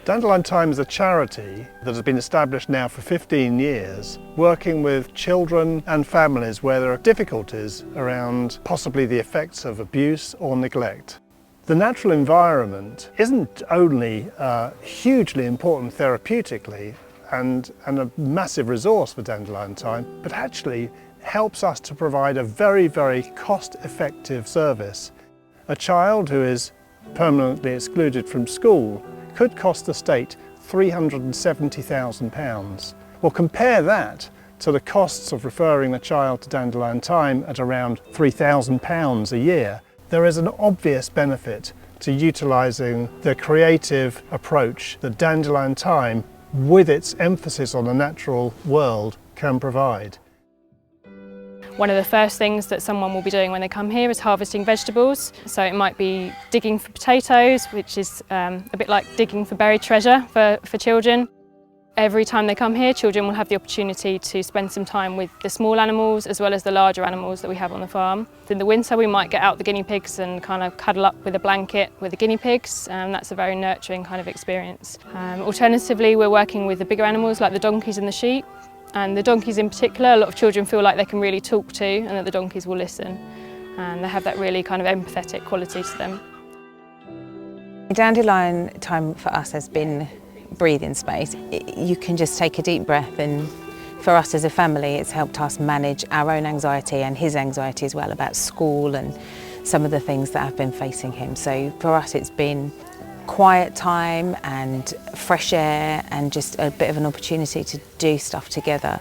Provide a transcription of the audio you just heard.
Dandelion Time is a charity that has been established now for 15 years, working with children and families where there are difficulties around possibly the effects of abuse or neglect. The natural environment isn't only hugely important therapeutically and a massive resource for Dandelion Time, but actually helps us to provide a very, very cost-effective service. A child who is permanently excluded from school could cost the state £370,000. Well, compare that to the costs of referring a child to Dandelion Time at around £3,000 a year. There is an obvious benefit to utilising the creative approach that Dandelion Time, with its emphasis on the natural world, can provide. One of the first things that someone will be doing when they come here is harvesting vegetables. So it might be digging for potatoes, which is a bit like digging for buried treasure for children. Every time they come here, children will have the opportunity to spend some time with the small animals as well as the larger animals that we have on the farm. In the winter, we might get out the guinea pigs and kind of cuddle up with a blanket with the guinea pigs. That's a very nurturing kind of experience. Alternatively, we're working with the bigger animals like the donkeys and the sheep. And the donkeys in particular, a lot of children feel like they can really talk to and that the donkeys will listen. And they have that really kind of empathetic quality to them. Dandelion Time for us has been breathing space. You can just take a deep breath, and for us as a family it's helped us manage our own anxiety and his anxiety as well about school and some of the things that have been facing him. So for us it's been quiet time and fresh air and just a bit of an opportunity to do stuff together.